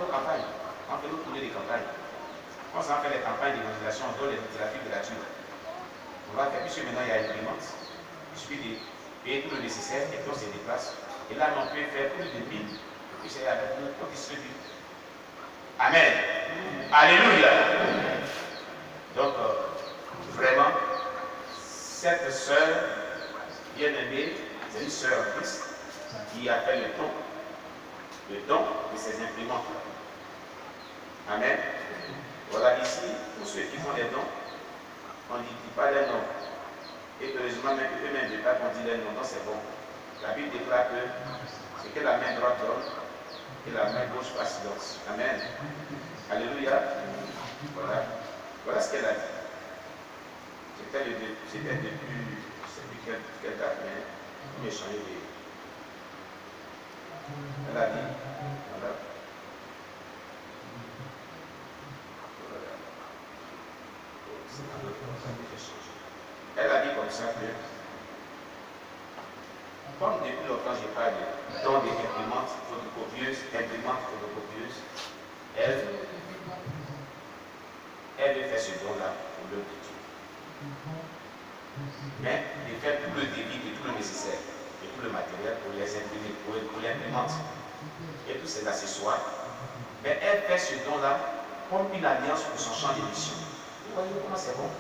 nos campagnes. On fait nos tournées des campagnes. Quand on fait les campagnes d'évangélisation, on donne les littératures gratuites. On va faire, puisque maintenant il y a une imprimante, il suffit de payer tout le nécessaire et puis on se déplace. Et là, on peut faire plus de 1000, et puis c'est avec nous qu'on distribue. Amen. Alléluia. Donc, vraiment, cette sœur bien-aimée, c'est une sœur en Christ qui a fait le don de ces imprimantes. Amen. Voilà ici, pour ceux qui font les dons, on ne dit pas les noms. Et heureusement, même eux-mêmes ne pas qu'on dit les noms, donc c'est bon. La Bible déclare que ce que la main droite donne, et la main gauche fasse silence. Amen. Alléluia. Voilà. Voilà ce qu'elle a dit. C'était depuis, je ne sais plus quelle date, mais on a changé de. Elle a dit, voilà. Elle a dit comme ça que, comme depuis longtemps je parle de don des imprimantes photocopieuses, elle veut faire ce don-là pour l'œuvre de Dieu. Mais de faire tout le débit et tout le nécessaire, et tout le matériel pour les imprimer, pour l'imprimante et tous ces accessoires. Mais elle fait ce don-là comme une alliance pour son champ d'émission. Vous voyez comment c'est bon?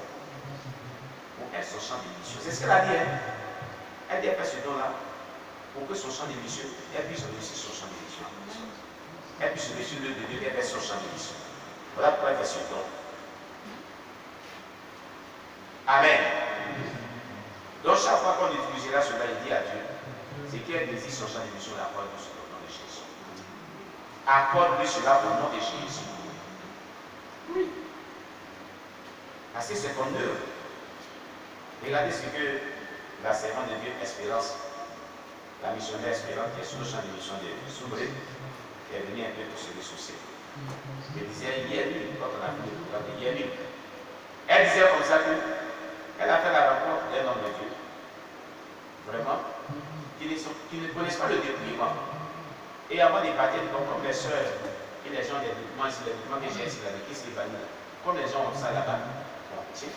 Pour elle, son champ d'émission. C'est ce qu'elle a dit. Hein? Elle dit qu'elle fait ce don-là pour que son champ d'émission, elle puisse réussir son champ d'émission. Elle puisse réussir l'œuvre de Dieu, elle fait son champ d'émission. Voilà pourquoi elle fait ce don. Amen. Donc chaque fois qu'on utilisera cela, il dit à Dieu, c'est qu'elle désire son champ d'émission, accorde-lui cela au nom de Jésus. Accorde-lui cela au nom de Jésus. Oui. Parce que c'est ton œuvre. Regardez ce que la servante de Dieu Espérance, la missionnaire Espérance, qui est sur le champ d'émission de Soubré, qui est venue un peu pour se ressourcer. Elle disait hier, quand on a fait le programme de hier, elle disait comme ça que elle a fait la rencontre d'un homme de Dieu, vraiment, qui ne connaissent pas le dépouillement. Et avant de partir, comme les soeurs et les gens des documents, c'est les documents que j'ai ici, qui se vanillent, comme les gens ont ça là-bas, bon, tiens,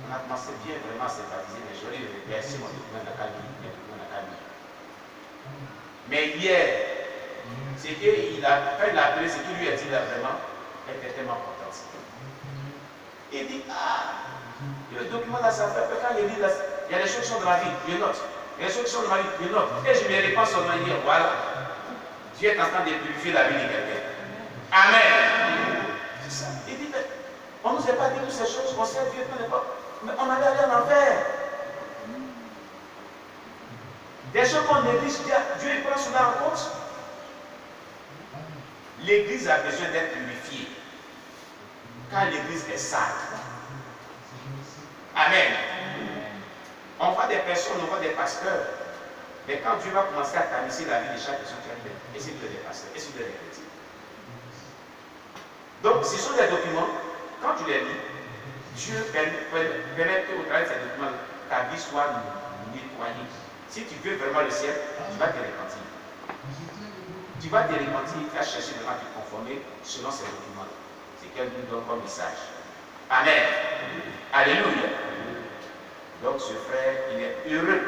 on a commencé bien vraiment à sympathiser, mais je lui ai versé mon document dans la cabine, mais hier, c'est qu'il a, quand il a appelé, ce qu'il lui a dit là vraiment, elle était tellement contente. Il dit, ah, le document là, ça fait quand il dit là, il y a des choses qui sont dans ma vie, je note. Il y a des choses qui sont dans ma vie, je note. Et je me réponds seulement dire, voilà, Dieu est en train de purifier la vie de quelqu'un. Amen. C'est ça. Il dit, mais on ne nous a pas dit toutes ces choses, on sait Dieu, mais on allait aller en enfer. Des choses qu'on néglige, Dieu il prend cela en compte. L'église a besoin d'être purifiée. Car l'église est sale. Amen. On voit des personnes, on voit des pasteurs. Mais quand Dieu va commencer à tamiser la vie de chaque personne, tu vas dire, et c'est lui des pasteurs, et c'est lui des chrétiens. Donc, ce sont des documents, quand tu les lis, Dieu permet qu'au travers de ces documents, ta vie soit nettoyée. Si tu veux vraiment le ciel, tu vas te repentir. Tu vas te repentir, tu vas chercher vraiment à te conformer selon ces documents. C'est qu'elle nous donne comme message. Amen. Alléluia. Donc ce frère, il est heureux.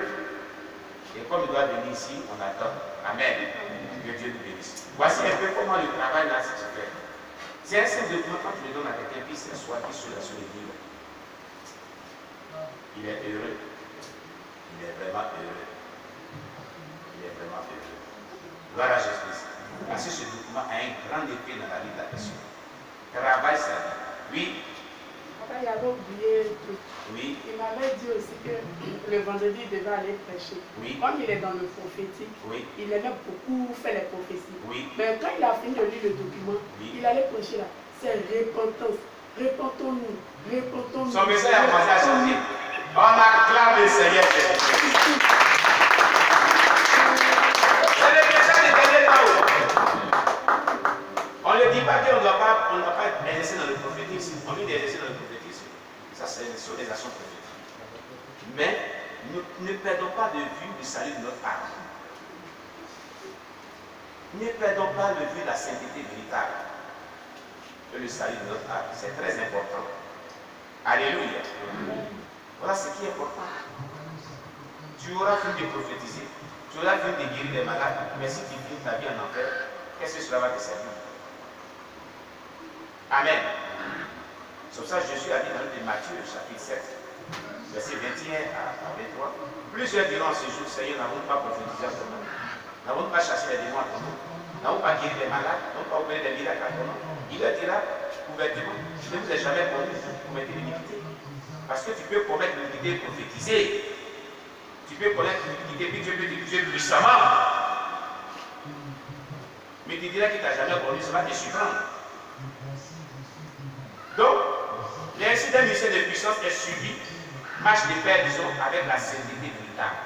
Et comme il doit venir ici, on attend. Amen. Que Dieu nous bénisse. Voici un peu comment le travail là se fait. C'est un simple document, quand tu le donnes à quelqu'un, puis c'est soit qui sur le livre. Il est heureux. Il est vraiment heureux. Il est vraiment heureux. Gloire à Jésus. Parce que ce document a un grand effet dans la vie de la personne. Travaille sa vie. Oui. Après, il avait oublié un truc. Oui. Il m'avait dit aussi que le vendredi, il devait aller prêcher. Oui. Comme il est dans le prophétique, oui. Il aimait beaucoup faire les prophéties. Oui. Mais quand il a fini de lire le document, oui. il allait prêcher là. C'est repentance. Repentons-nous. Repentons-nous. Son message a commencé à changer. On acclame le Seigneur. C'est le message de dernier temps. On ne dit pas qu'on ne doit pas exercer dans le prophétisme. On dit d'exercer dans le prophétisme. Ça, c'est sur des actions prophétiques. Mais nous ne perdons pas de vue le salut de notre âme. Ne perdons pas de vue la sainteté véritable et le salut de notre âme. C'est très important. Alléluia. Voilà ce qui est important. Tu auras fini de prophétiser, tu auras fini de guérir les malades, mais si tu vis ta vie en enfer, qu'est-ce que cela va te servir? Amen. C'est pour ça que Jésus a dit dans le livre de Matthieu, chapitre 7, verset 21 à 23, plusieurs diront en ce jour, Seigneur, n'avons pas prophétisé à ton nom, n'avons pas chassé les démons à ton nom, n'avons pas guéri les malades, n'avons pas opéré des miracles à ton nom. Il leur dira ouvertement, je ne vous ai jamais connu, vous commettez l'iniquité. Parce que tu peux commettre l'iniquité et prophétiser. Tu peux connaître l'iniquité, puis Dieu peut te juger puissamment. Mais tu diras qu'il ne t'a jamais connu, ça va te surprendre. Donc, l'insulte d'un ministère de puissance est suivi, marche de pair, disons, avec la sainteté véritable.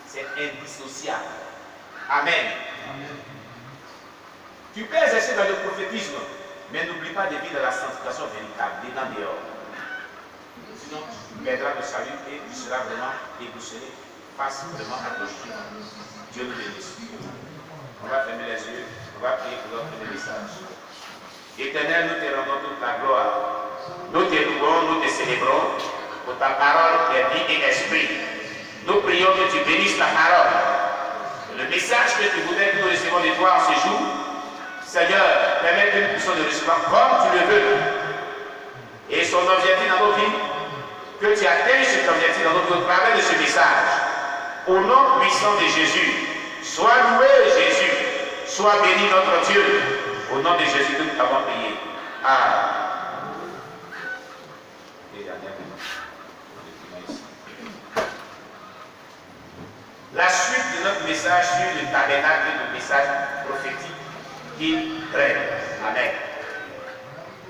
C'est indissociable. Amen. Tu peux exercer dans le prophétisme, mais n'oublie pas de vivre dans la sanctification véritable, dedans dehors. Sinon, tu perdras le salut et tu seras vraiment éboussolé face vraiment à ton Dieu. Dieu nous bénisse. On va fermer les yeux, on va prier pour notre message. Éternel, nous te rendons toute la gloire. Nous te louons, nous te célébrons pour ta parole qui est vie et esprit. Nous prions que tu bénisses la parole. Le message que tu voudrais que nous recevons de toi en ce jour, Seigneur, permets que nous puissions le recevoir comme tu le veux. Et son objectif dans nos vies, que tu atteignes cet objectif dans nos vies au travers de ce message. Au nom puissant de Jésus, sois loué Jésus, sois béni notre Dieu. Au nom de Jésus, nous t'avons prié. Amen. La suite de notre message sur le tabernacle est le message prophétique qu'il traite. Amen.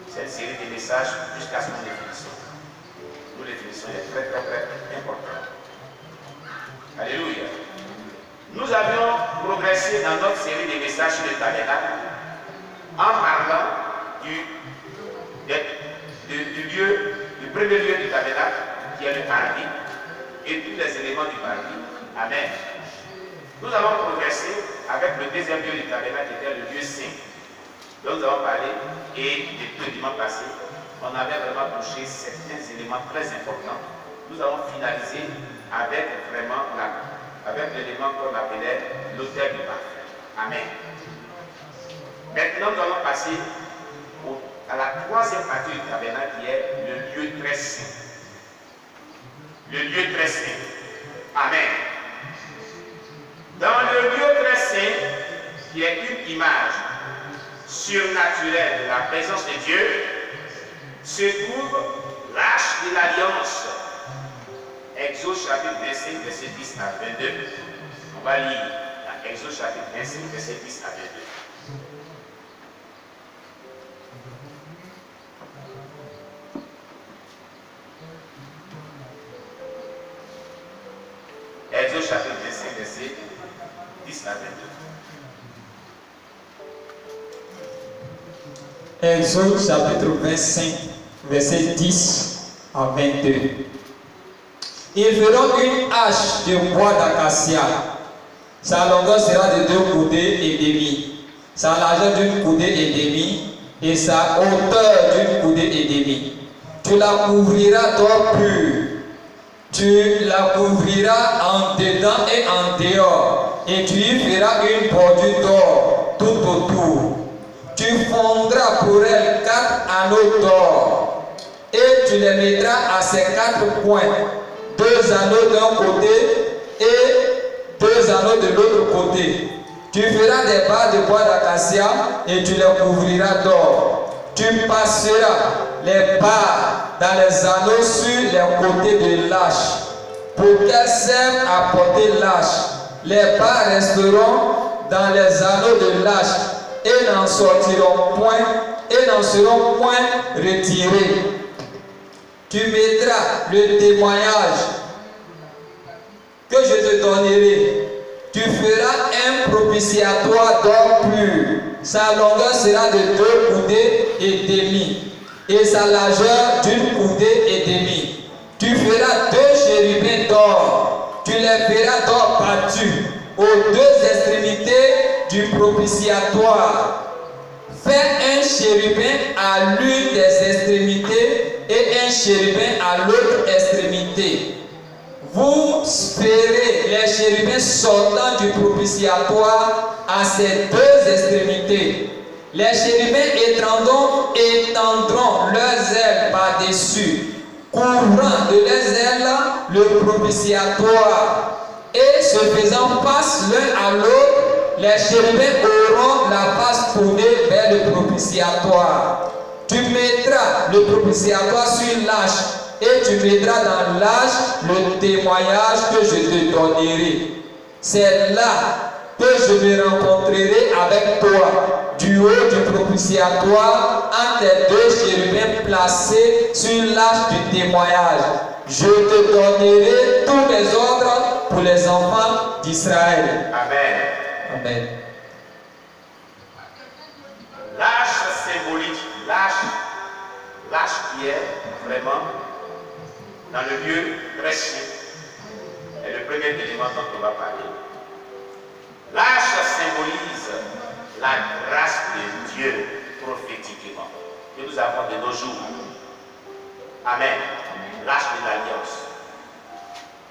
C'est une série de messages jusqu'à ce que nous définissons. Nous définissons est très important. Alléluia. Nous avions progressé dans notre série de messages sur le tabernacle en parlant du premier lieu du tabernacle qui est le paradis et tous les éléments du paradis. Amen. Nous avons progressé avec le deuxième lieu du tabernacle qui était le lieu saint dont nous avons parlé et depuis le dimanche passé, on avait vraiment touché certains éléments très importants. Nous avons finalisé avec vraiment avec l'élément qu'on appelait l'autel du parfum. Amen. Maintenant, nous allons passer à la troisième partie du tabernacle qui est le lieu très saint. Le lieu très saint. Amen. Dans le lieu très saint, qui est une image surnaturelle de la présence de Dieu, se trouve l'arche de l'alliance. Exode chapitre 25, verset 10 à 22. On va lire dans Exode chapitre 25, verset 10 à 22. Exode chapitre 25, verset 10 à 22. Exode chapitre 25, verset 10 à 22. Ils feront une hache de bois d'acacia. Sa longueur sera de 2 coudées et demi, sa largeur d'une coudée et demie, et sa hauteur d'une coudée et demie. Tu la couvriras d'or pur. Tu la couvriras en dedans et en dehors, et tu y feras une bordure d'or tout autour. Tu fondras pour elle 4 anneaux d'or, et tu les mettras à ses 4 coins, 2 anneaux d'un côté et 2 anneaux de l'autre côté. Tu feras des barres de bois d'acacia et tu les couvriras d'or. Tu passeras les barres dans les anneaux sur les côtés de l'arche pour qu'elles servent à porter l'arche. Les barres resteront dans les anneaux de l'arche et n'en sortiront point et n'en seront point retirées. Tu mettras le témoignage que je te donnerai. Tu feras un propitiatoire d'or pur. Sa longueur sera de 2 coudées et demi, et sa largeur d'une coudée et demi. Tu feras 2 chérubins d'or. Tu les feras d'or battu aux 2 extrémités du propitiatoire. Faites un chérubin à l'une des extrémités et un chérubin à l'autre extrémité. Vous ferez les chérubins sortant du propitiatoire à ces deux extrémités. Les chérubins étendront leurs ailes par-dessus, couvrant de leurs ailes le propitiatoire. Et se faisant face l'un à l'autre, les chérubins auront la face tournée vers le propitiatoire. Tu mettras le propitiatoire sur l'arche et tu mettras dans l'arche le témoignage que je te donnerai. C'est là que je me rencontrerai avec toi du haut du propitiatoire entre les deux chérubins placés sur l'arche du témoignage. Je te donnerai tous mes ordres pour les enfants d'Israël. Amen. Amen. L'arche symbolique, l'arche qui est vraiment dans le lieu très saint, est le premier élément dont on va parler. L'arche symbolise la grâce de Dieu prophétiquement que nous avons de nos jours. Amen. L'arche de l'alliance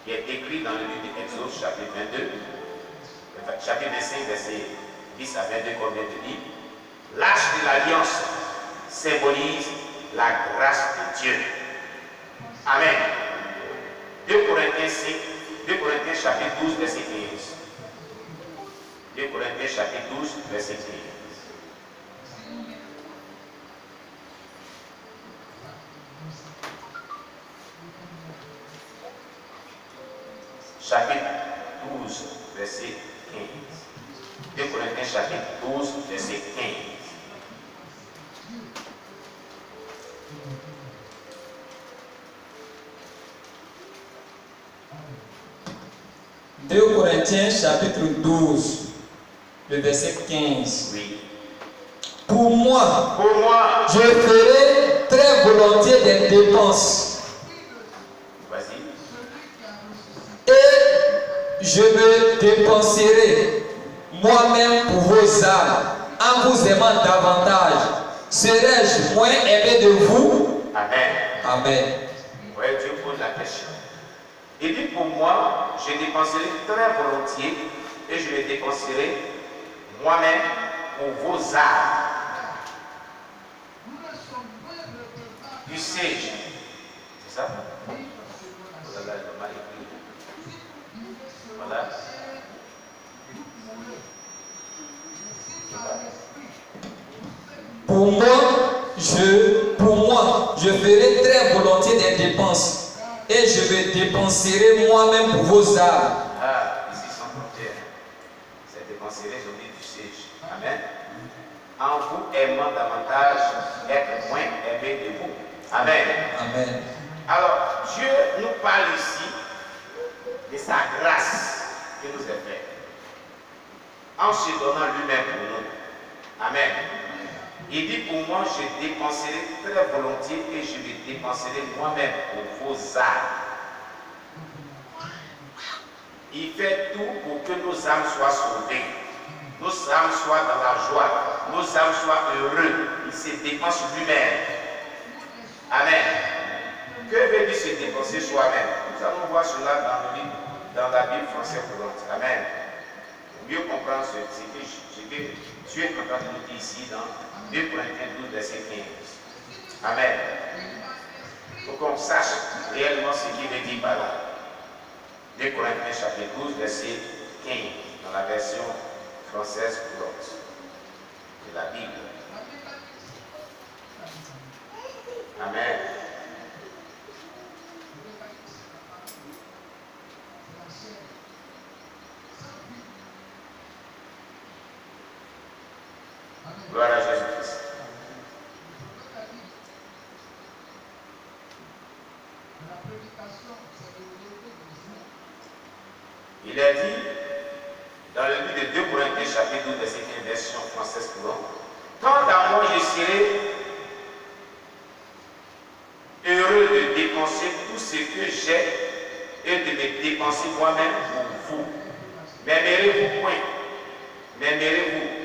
qui est écrit dans le livre d'Exode, chapitre 22, chapitre 25, verset 10 à 22, qu'on vient de lire. L'arche de l'alliance symbolise la grâce de Dieu. Amen. 2 Corinthiens chapitre 12, verset 15. 2 Corinthiens chapitre 12, verset 15. Chapitre 12, verset 15. 2 Corinthiens chapitre 12, verset 15. 2 Corinthiens chapitre 12, le verset 15. Oui. Pour moi, je je ferai très volontiers des dépenses. Vas-y. Et je me dépenserai moi-même pour vos âmes, en vous aimant davantage. Serais-je moins aimé de vous? Amen. Amen. Oui, Dieu pose la question. Il dit pour moi, je dépenserai très volontiers et je me dépenserai moi-même pour vos âmes. Du siège. C'est ça? Voilà, le mal écrit. Voilà. Pour moi, je ferai très volontiers des dépenses et je me dépenserai moi-même pour vos âmes. Ah, ici sans frontière. C'est dépenserai, je dis du siège. Amen. En vous aimant davantage, être moins aimé de vous. Amen. Amen. Alors, Dieu nous parle ici de sa grâce qui nous est faite. En se donnant lui-même pour nous. Amen. Il dit pour moi, je dépenserai très volontiers et je me dépenserai moi-même pour vos âmes. Il fait tout pour que nos âmes soient sauvées, nos âmes soient dans la joie, nos âmes soient heureux. Il se dépense lui-même. Amen. Que veut dire se dépenser soi-même? Nous allons voir cela dans la Bible française courante. Amen. Pour mieux comprendre ce que Dieu est en train de nous dire ici dans 2 Corinthiens 12, verset 15. Amen. Il faut qu'on sache réellement ce qu'il veut dire par là. 2 Corinthiens chapitre 12, verset 15, dans la version française courante de la Bible. Amen. Gloire à Jésus-Christ. Il est dit dans le livre de 2 Corinthiens chapitre 12, verset 15, version française courante, quant à moi, je serai heureux de dépenser tout ce que j'ai et de me dépenser moi-même pour vous. M'aimerez-vous point? Mais mêlez-vous